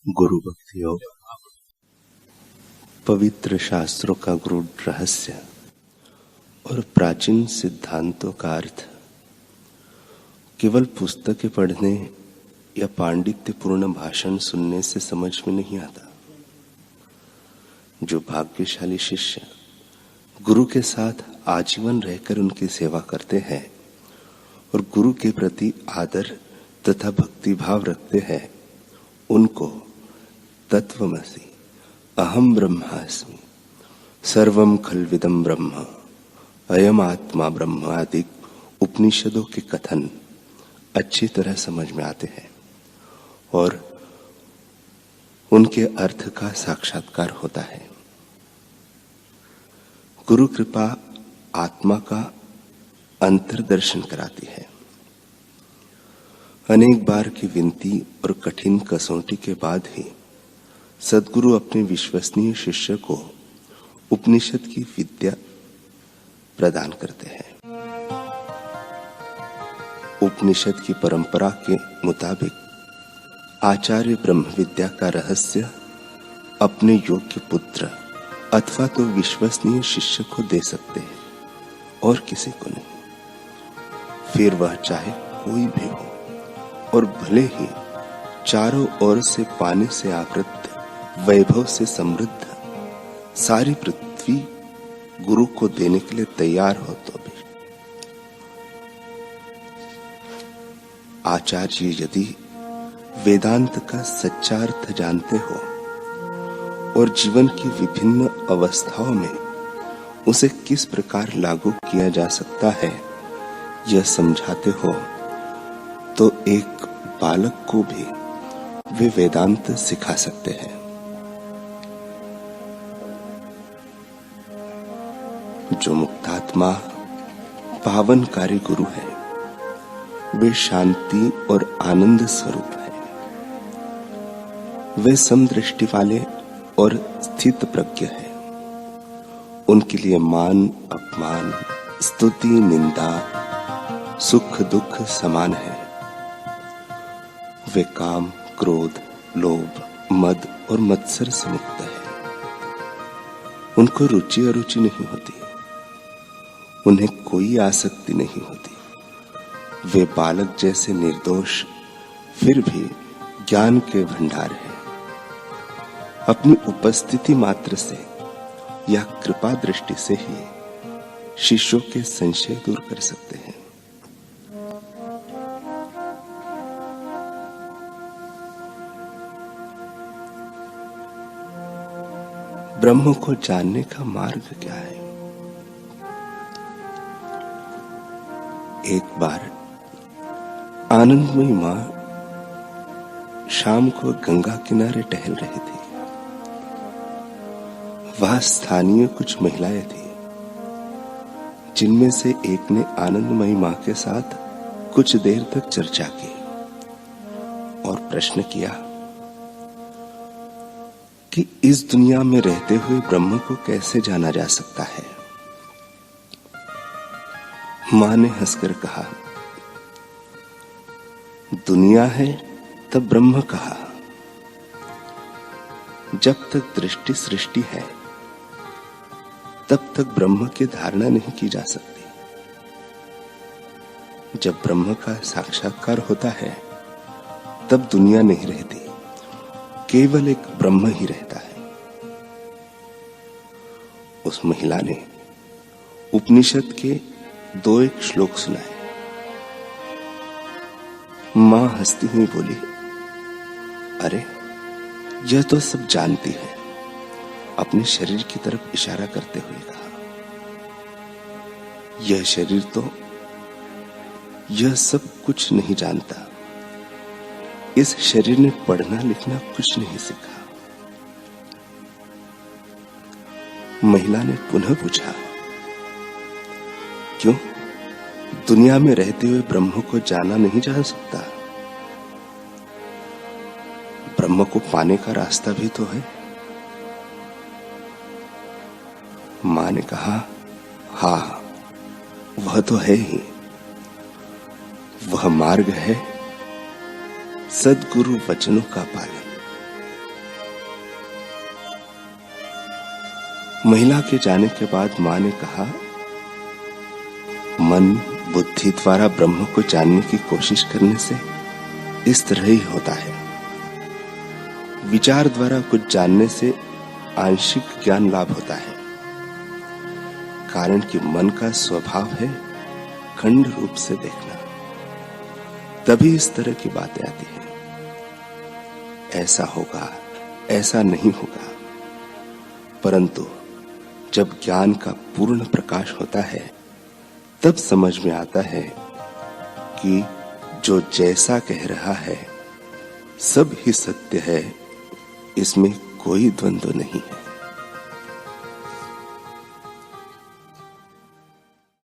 गुरु भक्ति योग। पवित्र शास्त्रों का गूढ़ रहस्य और प्राचीन सिद्धांतों का अर्थ केवल पुस्तकें पढ़ने या पांडित्यपूर्ण भाषण सुनने से समझ में नहीं आता। जो भाग्यशाली शिष्य गुरु के साथ आजीवन रहकर उनकी सेवा करते हैं और गुरु के प्रति आदर तथा भक्ति भाव रखते हैं, उनको तत्वमसि अहम ब्रह्मास्मि सर्वम खल्विदम ब्रह्म अयम आत्मा ब्रह्म आदि उपनिषदों के कथन अच्छी तरह समझ में आते हैं और उनके अर्थ का साक्षात्कार होता है। गुरु कृपा आत्मा का अंतर्दर्शन कराती है। अनेक बार की विनती और कठिन कसौटी के बाद ही सद्गुरु अपने विश्वसनीय शिष्य को उपनिषद की विद्या प्रदान करते हैं। उपनिषद की परंपरा के मुताबिक आचार्य ब्रह्म विद्या का रहस्य अपने योग्य पुत्र अथवा तो विश्वसनीय शिष्य को दे सकते हैं और किसी को नहीं। फिर वह चाहे कोई भी हो और भले ही चारों ओर से पानी से आवृत वैभव से समृद्ध सारी पृथ्वी गुरु को देने के लिए तैयार हो तो भी। आचार्य यदि वेदांत का सच्चा अर्थ जानते हो और जीवन की विभिन्न अवस्थाओं में उसे किस प्रकार लागू किया जा सकता है यह समझाते हो, तो एक बालक को भी वे वेदांत सिखा सकते हैं। जो मुक्तात्मा पावनकारी गुरु है, वे शांति और आनंद स्वरूप है। वे समदृष्टि वाले और स्थित प्रज्ञ है। उनके लिए मान अपमान, स्तुति निंदा, सुख दुख समान है। वे काम क्रोध लोभ मद और मत्सर से मुक्त है। उनको रुचि अरुचि नहीं होती, उन्हें कोई आसक्ति नहीं होती। वे बालक जैसे निर्दोष फिर भी ज्ञान के भंडार हैं। अपनी उपस्थिति मात्र से या कृपा दृष्टि से ही शिष्यों के संशय दूर कर सकते हैं। ब्रह्म को जानने का मार्ग क्या है? एक बार आनंदमयी मां शाम को गंगा किनारे टहल रही थी। वहां स्थानीय कुछ महिलाएं थी, जिनमें से एक ने आनंदमयी मां के साथ कुछ देर तक चर्चा की और प्रश्न किया कि इस दुनिया में रहते हुए ब्रह्म को कैसे जाना जा सकता है। मां ने हंसकर कहा, दुनिया है तब ब्रह्म कहा। जब तक दृष्टि सृष्टि है तब तक ब्रह्म की धारणा नहीं की जा सकती। जब ब्रह्म का साक्षात्कार होता है तब दुनिया नहीं रहती, केवल एक ब्रह्म ही रहता है। उस महिला ने उपनिषद के 2 श्लोक सुनाए। मां हंसती हुई बोली, अरे यह तो सब जानती है। अपने शरीर की तरफ इशारा करते हुए कहा, यह शरीर तो यह सब कुछ नहीं जानता। इस शरीर ने पढ़ना लिखना कुछ नहीं सीखा। महिला ने पुनः पूछा, क्यों? दुनिया में रहते हुए ब्रह्म को जाना नहीं जा सकता? ब्रह्म को पाने का रास्ता भी तो है। मां ने कहा, हाँ वह तो है ही। वह मार्ग है सद्गुरु वचनों का पालन। महिला के जाने के बाद मां ने कहा, मन बुद्धि द्वारा ब्रह्म को जानने की कोशिश करने से इस तरह ही होता है। विचार द्वारा कुछ जानने से आंशिक ज्ञान लाभ होता है, कारण कि मन का स्वभाव है खंड रूप से देखना। तभी इस तरह की बातें आती हैं। ऐसा होगा, ऐसा नहीं होगा। परंतु जब ज्ञान का पूर्ण प्रकाश होता है, तब समझ में आता है कि जो जैसा कह रहा है सब ही सत्य है, इसमें कोई द्वंद्व नहीं है।